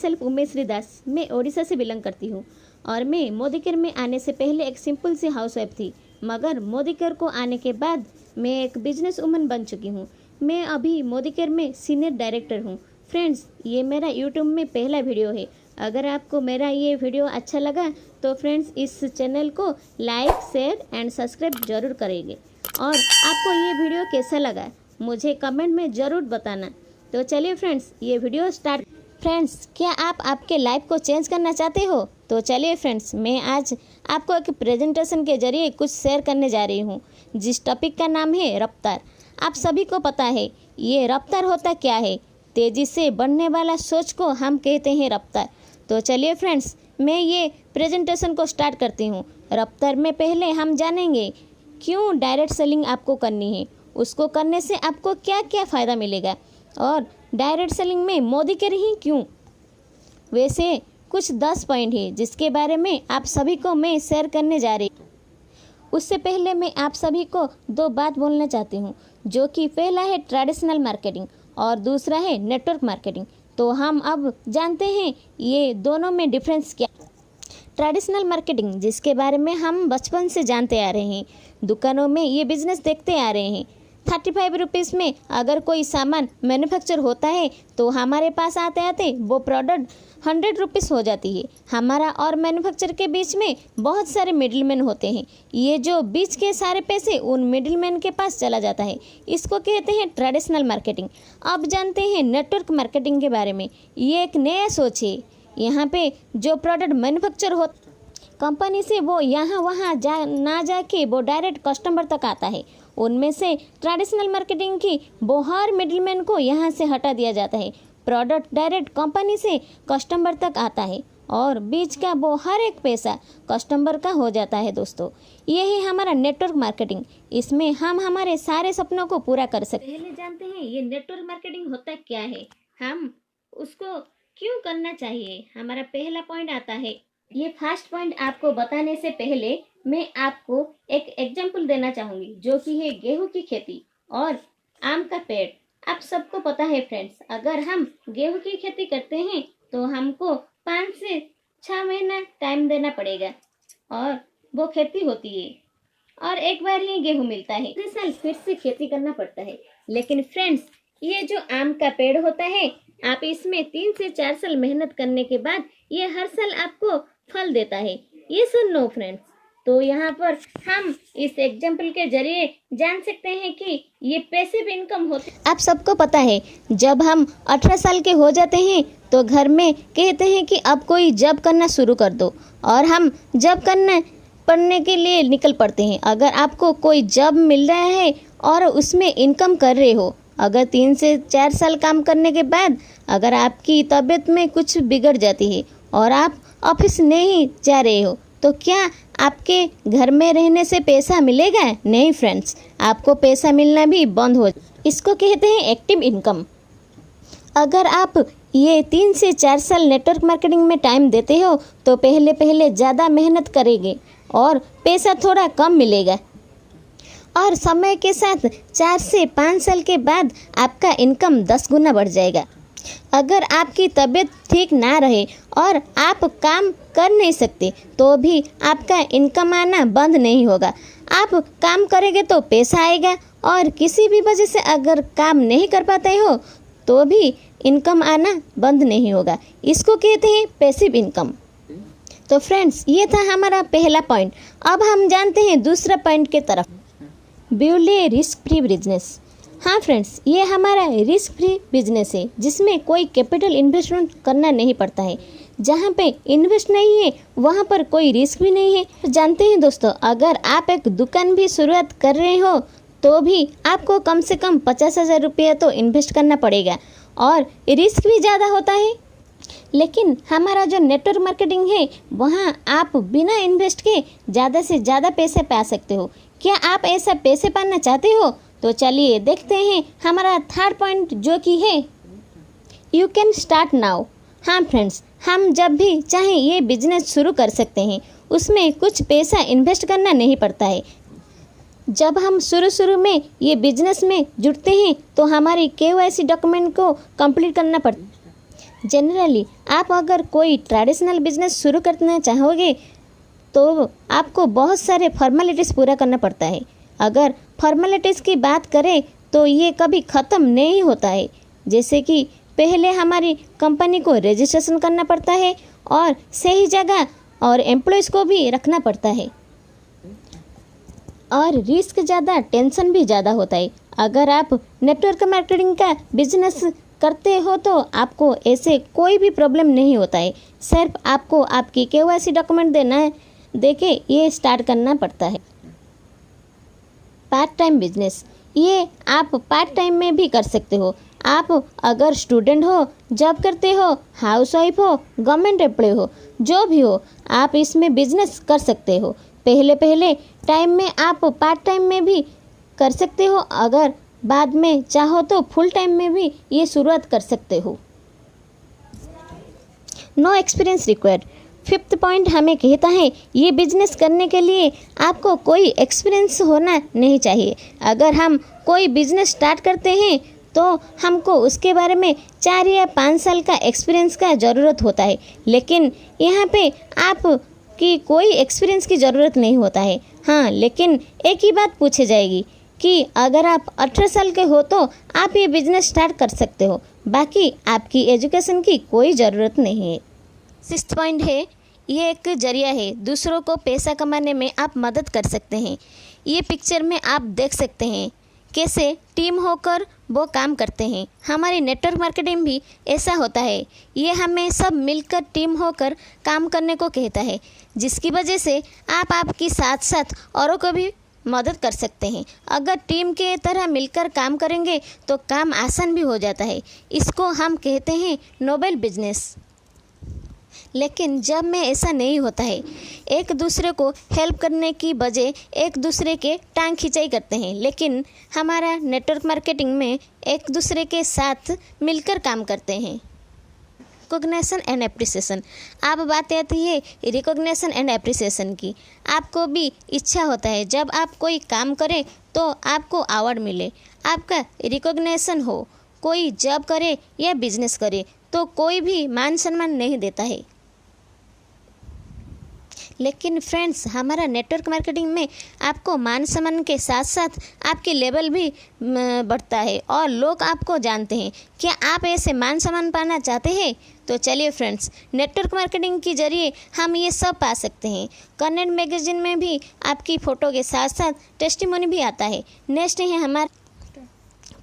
Self Umesh दास। मैं ओडिशा से belong करती हूँ और मैं मोदीकेयर में आने से पहले एक सिंपल सी हाउसवाइफ थी, मगर मोदीकेयर को आने के बाद मैं एक बिजनेस वुमन बन चुकी हूँ। मैं अभी मोदीकेयर में सीनियर डायरेक्टर हूँ। फ्रेंड्स, ये मेरा यूट्यूब में पहला वीडियो है। अगर आपको मेरा ये वीडियो अच्छा लगा तो फ्रेंड्स इस चैनल को लाइक, शेयर एंड सब्सक्राइब जरूर करेंगे। और आपको ये वीडियो कैसा लगा मुझे कमेंट में ज़रूर बताना। तो चलिए फ्रेंड्स, ये वीडियो स्टार्ट। फ्रेंड्स, क्या आप आपके लाइफ को चेंज करना चाहते हो? तो चलिए फ्रेंड्स, मैं आज आपको एक प्रेजेंटेशन के जरिए कुछ शेयर करने जा रही हूँ, जिस टॉपिक का नाम है रफ्तार। आप सभी को पता है ये रफ्तार होता क्या है? तेज़ी से बढ़ने वाला सोच को हम कहते हैं रफ्तार। तो चलिए फ्रेंड्स, मैं ये प्रेजेंटेशन को स्टार्ट करती हूँ। रफ्तार में पहले हम जानेंगे क्यों डायरेक्ट सेलिंग आपको करनी है, उसको करने से आपको क्या क्या फ़ायदा मिलेगा, और डायरेक्ट सेलिंग में मोदीकेयर ही क्यों। वैसे कुछ 10 पॉइंट है जिसके बारे में आप सभी को मैं शेयर करने जा रही हूँ। उससे पहले मैं आप सभी को 2 बात बोलना चाहती हूँ, जो कि पहला है ट्रेडिशनल मार्केटिंग और दूसरा है नेटवर्क मार्केटिंग। तो हम अब जानते हैं ये दोनों में डिफरेंस क्या। ट्रेडिशनल मार्केटिंग, जिसके बारे में हम बचपन से जानते आ रहे हैं, दुकानों में ये बिजनेस देखते आ रहे हैं। 35 रुपीज़ में अगर कोई सामान मैन्युफैक्चर होता है तो हमारे पास आते आते वो प्रोडक्ट 100 रुपीज़ हो जाती है। हमारा और मैन्युफैक्चर के बीच में बहुत सारे मिडिलमैन होते हैं। ये जो बीच के सारे पैसे उन मिडिलमैन के पास चला जाता है, इसको कहते हैं ट्रेडिशनल मार्केटिंग। अब जानते हैं नेटवर्क मार्केटिंग के बारे में। ये एक नया सोच है। यहाँ पे जो प्रोडक्ट मैन्युफैक्चर हो कंपनी से, वो यहाँ वहाँ ना जाके वो डायरेक्ट कस्टमर तक आता है। उनमें से ट्रेडिशनल मार्केटिंग की वो हर मिडिलमैन को यहाँ से हटा दिया जाता है। प्रोडक्ट डायरेक्ट कंपनी से कस्टमर तक आता है और बीच का वो हर एक पैसा कस्टमर का हो जाता है। दोस्तों, ये है हमारा नेटवर्क मार्केटिंग। इसमें हम हमारे सारे सपनों को पूरा कर सकते हैं। पहले जानते हैं ये नेटवर्क मार्केटिंग होता क्या है, हम उसको क्यों करना चाहिए। हमारा पहला पॉइंट आता है। ये फर्स्ट पॉइंट आपको बताने से पहले मैं आपको एक एग्जाम्पल देना चाहूँगी, जो कि है गेहूं की खेती और आम का पेड़। आप सबको पता है फ्रेंड्स, अगर हम गेहूं की खेती करते हैं तो हमको 5 से 6 महीना टाइम देना पड़ेगा और वो खेती होती है और एक बार ही गेहूं मिलता है। अगले साल फिर से खेती करना पड़ता है। लेकिन फ्रेंड्स, ये जो आम का पेड़ होता है, आप इसमें 3 से 4 साल मेहनत करने के बाद ये हर साल आपको फल देता है। ये सुनो फ्रेंड्स, तो यहाँ पर हम इस एग्जाम्पल के जरिए जान सकते हैं कि ये पैसिव इनकम होती है। आप सबको पता है, जब हम 18 साल के हो जाते हैं तो घर में कहते हैं कि अब कोई जॉब करना शुरू कर दो, और हम जॉब करने पढ़ने के लिए निकल पड़ते हैं। अगर आपको कोई जॉब मिल रहा है और उसमें इनकम कर रहे हो, अगर 3 से 4 साल काम करने के बाद अगर आपकी तबीयत में कुछ बिगड़ जाती है और आप ऑफिस नहीं जा रहे हो, तो क्या आपके घर में रहने से पैसा मिलेगा? नहीं फ्रेंड्स, आपको पैसा मिलना भी बंद हो। इसको कहते हैं एक्टिव इनकम। अगर आप ये 3 से 4 साल नेटवर्क मार्केटिंग में टाइम देते हो तो पहले पहले ज़्यादा मेहनत करेंगे और पैसा थोड़ा कम मिलेगा, और समय के साथ 4 से 5 साल के बाद आपका इनकम 10 गुना बढ़ जाएगा। अगर आपकी तबीयत ठीक ना रहे और आप काम कर नहीं सकते तो भी आपका इनकम आना बंद नहीं होगा। आप काम करेंगे तो पैसा आएगा, और किसी भी वजह से अगर काम नहीं कर पाते हो तो भी इनकम आना बंद नहीं होगा। इसको कहते हैं पैसिव इनकम। तो फ्रेंड्स, ये था हमारा पहला पॉइंट। अब हम जानते हैं दूसरा पॉइंट के तरफ, build a risk free business. हाँ फ्रेंड्स, ये हमारा रिस्क फ्री बिजनेस है जिसमें कोई कैपिटल इन्वेस्टमेंट करना नहीं पड़ता है। जहाँ पे इन्वेस्ट नहीं है वहाँ पर कोई रिस्क भी नहीं है। जानते हैं दोस्तों, अगर आप एक दुकान भी शुरुआत कर रहे हो तो भी आपको कम से कम 50,000 रुपया तो इन्वेस्ट करना पड़ेगा और रिस्क भी ज़्यादा होता है। लेकिन हमारा जो नेटवर्क मार्केटिंग है, वहाँ आप बिना इन्वेस्ट के ज़्यादा से ज़्यादा पैसे पा सकते हो। क्या आप ऐसा पैसे पाना चाहते हो? तो चलिए देखते हैं हमारा थर्ड पॉइंट, जो कि है यू कैन स्टार्ट नाउ। हाँ फ्रेंड्स, हम जब भी चाहें ये बिजनेस शुरू कर सकते हैं। उसमें कुछ पैसा इन्वेस्ट करना नहीं पड़ता है। जब हम शुरू में ये बिजनेस में जुड़ते हैं तो हमारी KYC डॉक्यूमेंट को कंप्लीट करना पड़ता है। जनरली आप अगर कोई ट्रेडिशनल बिजनेस शुरू करना चाहोगे तो आपको बहुत सारे फॉर्मेलिटीज़ पूरा करना पड़ता है। अगर फॉर्मेलिटीज़ की बात करें तो ये कभी ख़त्म नहीं होता है। जैसे कि पहले हमारी कंपनी को रजिस्ट्रेशन करना पड़ता है और सही जगह और एम्प्लॉयज़ को भी रखना पड़ता है, और रिस्क ज़्यादा, टेंशन भी ज़्यादा होता है। अगर आप नेटवर्क मार्केटिंग का बिजनेस करते हो तो आपको ऐसे कोई भी प्रॉब्लम नहीं होता है। सिर्फ आपको आपकी KYC डॉक्यूमेंट देके ये स्टार्ट करना पड़ता है। पार्ट टाइम बिजनेस, ये आप पार्ट टाइम में भी कर सकते हो। आप अगर स्टूडेंट हो, जॉब करते हो, हाउसवाइफ हो, गवर्नमेंट एम्प्लॉय हो, जो भी हो, आप इसमें बिजनेस कर सकते हो। पहले टाइम में आप पार्ट टाइम में भी कर सकते हो, अगर बाद में चाहो तो फुल टाइम में भी ये शुरुआत कर सकते हो। No experience required. 5th point हमें कहता है ये बिजनेस करने के लिए आपको कोई एक्सपीरियंस होना नहीं चाहिए। अगर हम कोई बिजनेस स्टार्ट करते हैं तो हमको उसके बारे में 4 या 5 साल का एक्सपीरियंस का ज़रूरत होता है, लेकिन यहाँ पे आप की कोई एक्सपीरियंस की ज़रूरत नहीं होता है। हाँ, लेकिन एक ही बात पूछी जाएगी कि अगर आप 18 साल के हो तो आप ये बिज़नेस स्टार्ट कर सकते हो, बाकी आपकी एजुकेशन की कोई ज़रूरत नहीं है। 6th पॉइंट है, ये एक जरिया है, दूसरों को पैसा कमाने में आप मदद कर सकते हैं। ये पिक्चर में आप देख सकते हैं कैसे टीम होकर वो काम करते हैं। हमारी नेटवर्क मार्केटिंग भी ऐसा होता है। ये हमें सब मिलकर टीम होकर काम करने को कहता है, जिसकी वजह से आप आपकी साथ साथ औरों को भी मदद कर सकते हैं। अगर टीम के तरह मिलकर काम करेंगे तो काम आसान भी हो जाता है। इसको हम कहते हैं नोबल बिजनेस। लेकिन जब में ऐसा नहीं होता है, एक दूसरे को हेल्प करने की बजाय एक दूसरे के टांग खिंचाई करते हैं। लेकिन हमारा नेटवर्क मार्केटिंग में एक दूसरे के साथ मिलकर काम करते हैं। Recognition and appreciation. अब बात आती है रिकॉग्निशन एंड एप्रिसिएशन की। आपको भी इच्छा होता है जब आप कोई काम करें तो आपको अवार्ड मिले, आपका रिकॉग्निशन हो। कोई जॉब करे या बिजनेस करे तो कोई भी मान सम्मान नहीं देता है। लेकिन फ्रेंड्स, हमारा नेटवर्क मार्केटिंग में आपको मान सम्मान के साथ साथ आपकी लेवल भी बढ़ता है और लोग आपको जानते हैं। क्या आप ऐसे मान सम्मान पाना चाहते हैं? तो चलिए फ्रेंड्स, नेटवर्क मार्केटिंग के जरिए हम ये सब पा सकते हैं। कनेक्ट मैगजीन में भी आपकी फ़ोटो के साथ साथ टेस्टिमोनी भी आता है। नेक्स्ट है हमारा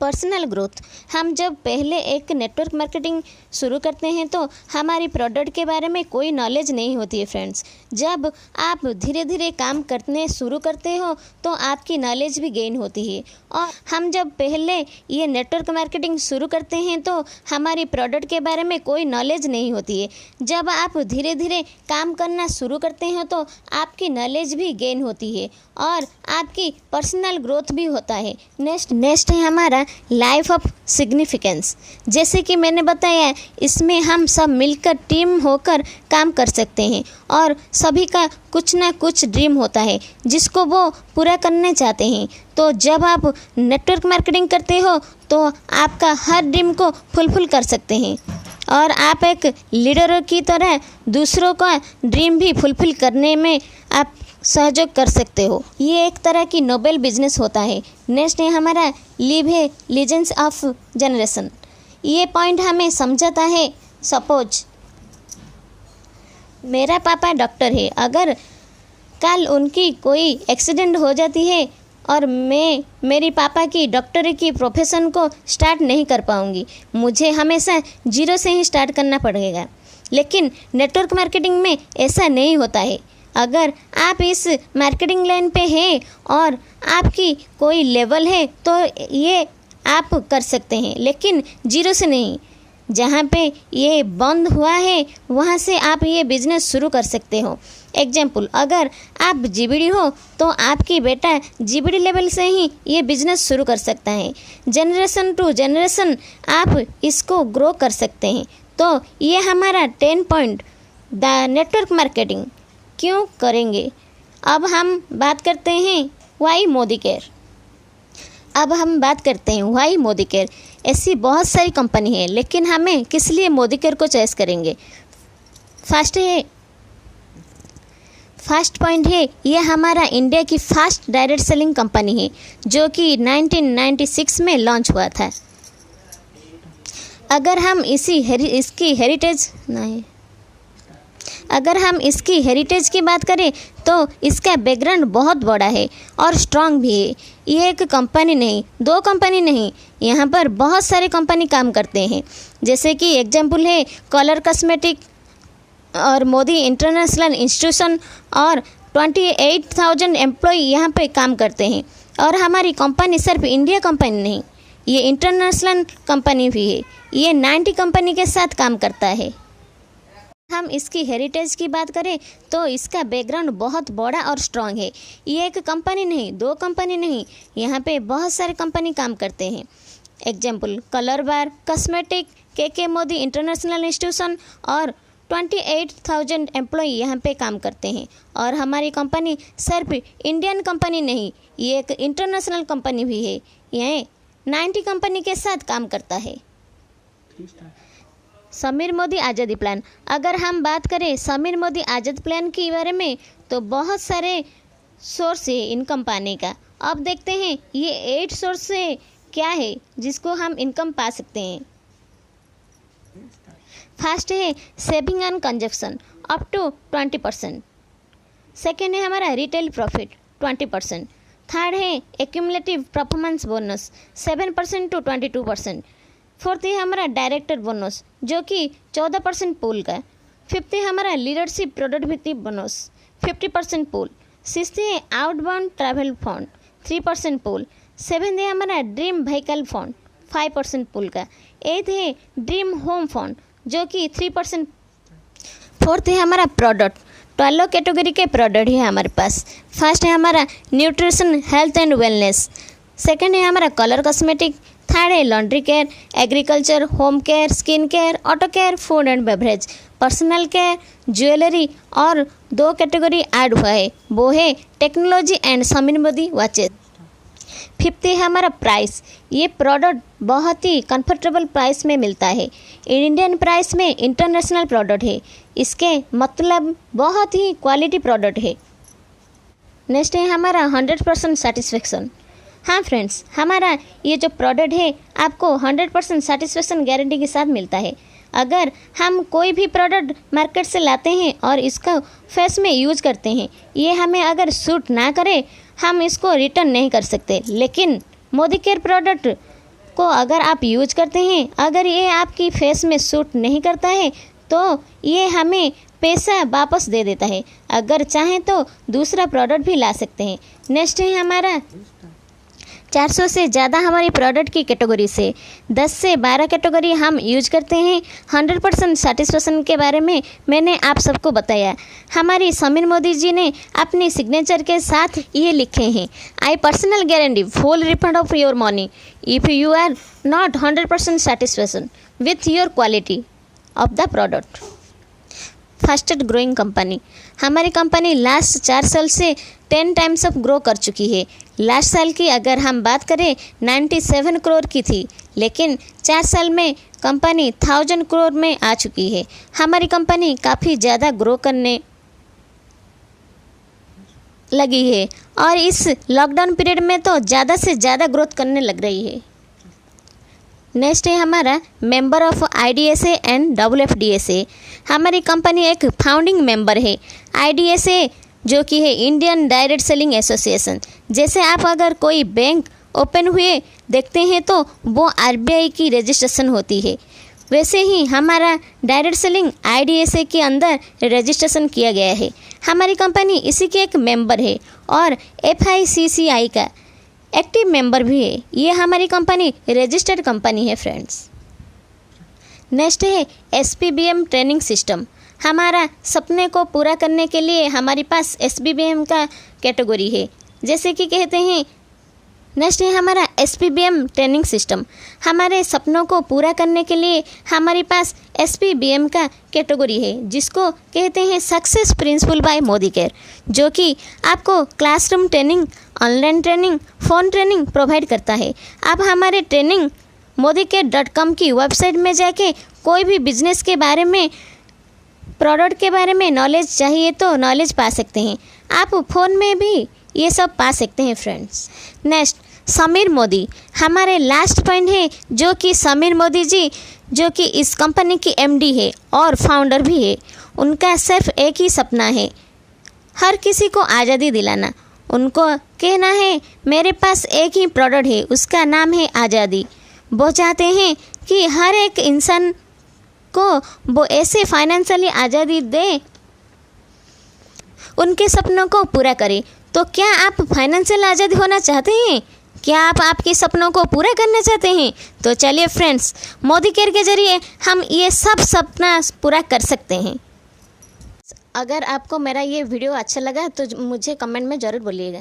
पर्सनल ग्रोथ। हम जब पहले एक नेटवर्क मार्केटिंग शुरू करते हैं तो हमारी प्रोडक्ट के बारे में कोई नॉलेज नहीं होती है फ्रेंड्स। जब आप धीरे धीरे काम करने शुरू करते हो तो आपकी नॉलेज भी गेन होती है। और हम जब पहले ये नेटवर्क मार्केटिंग शुरू करते हैं तो हमारी प्रोडक्ट के बारे में कोई नॉलेज नहीं होती है। जब आप धीरे धीरे काम करना शुरू करते हैं तो आपकी नॉलेज भी गेन होती है और आपकी पर्सनल ग्रोथ भी होता है। नेक्स्ट है हमारा लाइफ ऑफ सिग्निफिकेंस। जैसे कि मैंने बताया, इसमें हम सब मिलकर टीम होकर काम कर सकते हैं और सभी का कुछ ना कुछ ड्रीम होता है जिसको वो पूरा करना चाहते हैं। तो जब आप नेटवर्क मार्केटिंग करते हो तो आपका हर ड्रीम को फुलफिल कर सकते हैं और आप एक लीडर की तरह दूसरों का ड्रीम भी फुलफिल करने में आप सहयोग कर सकते हो। ये एक तरह की नोबल बिजनेस होता है। नेक्स्ट है हमारा लिव है लीजेंड्स ऑफ जनरेशन। ये पॉइंट हमें समझाता है, सपोज मेरा पापा डॉक्टर है, अगर कल उनकी कोई एक्सीडेंट हो जाती है और मैं मेरी पापा की डॉक्टरी की प्रोफेशन को स्टार्ट नहीं कर पाऊँगी, मुझे हमेशा जीरो से ही स्टार्ट करना पड़ेगा। लेकिन नेटवर्क मार्केटिंग में ऐसा नहीं होता है। अगर आप इस मार्केटिंग लाइन पे हैं और आपकी कोई लेवल है तो ये आप कर सकते हैं, लेकिन जीरो से नहीं। जहाँ पे ये बंद हुआ है वहाँ से आप ये बिज़नेस शुरू कर सकते हो। एग्जाम्पल, अगर आप जीबीडी हो तो आपकी बेटा जीबीडी लेवल से ही ये बिज़नेस शुरू कर सकता है। जनरेशन टू जनरेशन आप इसको ग्रो कर सकते हैं। तो ये हमारा 10 पॉइंट द नेटवर्क मार्केटिंग क्यों करेंगे। अब हम बात करते हैं वाई मोदी केयर। ऐसी बहुत सारी कंपनी है, लेकिन हमें किस लिए मोदी केयर को चॉइस करेंगे? फर्स्ट पॉइंट है, ये हमारा इंडिया की फास्ट डायरेक्ट सेलिंग कंपनी है जो कि 1996 में लॉन्च हुआ था। अगर हम इसकी हेरिटेज की बात करें तो इसका बैकग्राउंड बहुत बड़ा है और स्ट्रांग भी है। ये एक कंपनी नहीं, दो कंपनी नहीं, यहाँ पर बहुत सारे कंपनी काम करते हैं। जैसे कि एग्जाम्पल है कलर कॉस्मेटिक और मोदी इंटरनेशनल इंस्टीट्यूशन, और 28,000 एम्प्लॉय यहाँ पे काम करते हैं। और हमारी कंपनी सिर्फ इंडिया कंपनी नहीं, ये इंटरनेशनल कंपनी भी है। ये 90 कंपनी के साथ काम करता है। हम इसकी हेरिटेज की बात करें तो इसका बैकग्राउंड बहुत बड़ा और स्ट्रांग है। ये एक कंपनी नहीं, दो कंपनी नहीं, यहाँ पे बहुत सारे कंपनी काम करते हैं। एग्जाम्पल कलर बार, कॉस्मेटिक, के मोदी इंटरनेशनल इंस्टीट्यूशन और 28,000 एम्प्लॉय यहाँ पे काम करते हैं। और हमारी कंपनी सिर्फ इंडियन कंपनी नहीं, ये एक इंटरनेशनल कंपनी भी है। यह 90 कंपनी के साथ काम करता है। समीर मोदी आज़ादी प्लान, अगर हम बात करें समीर मोदी आज़ाद प्लान के बारे में तो बहुत सारे सोर्स है इनकम पाने का। अब देखते हैं ये 8 सोर्स से क्या है जिसको हम इनकम पा सकते हैं। फर्स्ट है saving and consumption up to 20%। Second है हमारा रिटेल प्रॉफिट 20%। थर्ड है accumulative performance bonus 7% to 22%। Fourth है हमारा डायरेक्टर बोनस जो कि 14% पूल का। फिफ्थ है हमारा leadership productivity bonus 50% pool. Sixth है outbound travel fund 3% pool. Seventh है हमारा ड्रीम व्हीकल फंड 5% पूल का। एथ है ड्रीम होम फंड जो कि 3%। फोर्थ है हमारा प्रोडक्ट, 12 कैटेगरी के प्रोडक्ट है हमारे पास। फर्स्ट है हमारा nutrition health and wellness. Second है हमारा कलर कॉस्मेटिक। थर्ड है laundry care, agriculture, home care, skin care, auto care, food and beverage, personal care, jewellery. और 2 कैटेगरी ऐड हुआ है, वो है technology and Sameer Modi watches. Fifth है हमारा प्राइस, ये प्रोडक्ट बहुत ही कंफर्टेबल प्राइस में मिलता है। इंडियन प्राइस में इंटरनेशनल प्रोडक्ट है, इसके मतलब बहुत ही क्वालिटी प्रोडक्ट है। नेक्स्ट है हमारा 100% सेटिस्फेक्शन। हाँ फ्रेंड्स, हमारा ये जो प्रोडक्ट है आपको 100% सेटिस्फेक्शन गारंटी के साथ मिलता है। अगर हम कोई भी प्रोडक्ट मार्केट से लाते हैं और इसका फेस में यूज़ करते हैं, ये हमें अगर सूट ना करे हम इसको रिटर्न नहीं कर सकते। लेकिन मोदी केयर प्रोडक्ट को अगर आप यूज करते हैं, अगर ये आपकी फेस में सूट नहीं करता है तो ये हमें पैसा वापस दे देता है। अगर चाहें तो दूसरा प्रोडक्ट भी ला सकते हैं। नेक्स्ट है हमारा 400 से ज़्यादा हमारी प्रोडक्ट की कैटेगरी से 10 से 12 कैटेगरी हम यूज करते हैं। 100% सेटिस्फेक्शन के बारे में मैंने आप सबको बताया। हमारी समीर मोदी जी ने अपनी सिग्नेचर के साथ ये लिखे हैं, I personal guarantee full refund of your money if you are not 100% satisfaction with your quality of the product. Fastest growing company, हमारी कंपनी लास्ट 4 साल से 10 टाइम्स ऑफ ग्रो कर चुकी है। लास्ट साल की अगर हम बात करें 97 करोड़ की थी, लेकिन 4 साल में कंपनी 1000 करोड़ में आ चुकी है। हमारी कंपनी काफ़ी ज़्यादा ग्रो करने लगी है और इस लॉकडाउन पीरियड में तो ज़्यादा से ज़्यादा ग्रोथ करने लग रही है। नेक्स्ट है हमारा member of IDSA and WFDSA। हमारी कंपनी एक फाउंडिंग मेंबर है। IDSA जो कि है इंडियन डायरेक्ट सेलिंग एसोसिएशन। जैसे आप अगर कोई बैंक ओपन हुए देखते हैं तो वो RBI की रजिस्ट्रेशन होती है, वैसे ही हमारा डायरेक्ट सेलिंग IDSA के अंदर रजिस्ट्रेशन किया गया है। हमारी कंपनी इसी की एक मेंबर है और FICCI का एक्टिव मेंबर भी है। ये हमारी कंपनी रजिस्टर्ड कंपनी है फ्रेंड्स। नेक्स्ट है SPBM ट्रेनिंग सिस्टम। हमारा सपने को पूरा करने के लिए हमारे पास SPBM का कैटेगरी है। जैसे कि कहते हैं, नेक्स्ट है हमारा SPBM ट्रेनिंग सिस्टम। हमारे सपनों को पूरा करने के लिए हमारे पास SPBM का कैटेगरी है, जिसको कहते हैं success principal bye Modi care, जो कि आपको classroom training, online training, phone training provide करता है। आप हमारे ट्रेनिंग modicare.com की वेबसाइट में जाके कोई भी बिजनेस के बारे में, प्रोडक्ट के बारे में नॉलेज चाहिए तो नॉलेज पा सकते हैं। आप फ़ोन में भी ये सब पा सकते हैं फ्रेंड्स। नेक्स्ट, समीर मोदी हमारे लास्ट पॉइंट है, जो कि समीर मोदी जी जो कि इस कंपनी की एमडी है और फाउंडर भी है। उनका सिर्फ एक ही सपना है, हर किसी को आज़ादी दिलाना। उनको कहना है मेरे पास एक ही प्रोडक्ट है, उसका नाम है आज़ादी। वो चाहते हैं कि हर एक इंसान को वो ऐसे फाइनेंशियली आज़ादी दे, उनके सपनों को पूरा करे। तो क्या आप फाइनेंशियल आज़ादी होना चाहते हैं? क्या आप आपके सपनों को पूरा करना चाहते हैं? तो चलिए फ्रेंड्स, मोदी केयर के ज़रिए हम ये सब सपना पूरा कर सकते हैं। अगर आपको मेरा ये वीडियो अच्छा लगा तो मुझे कमेंट में ज़रूर बोलिएगा।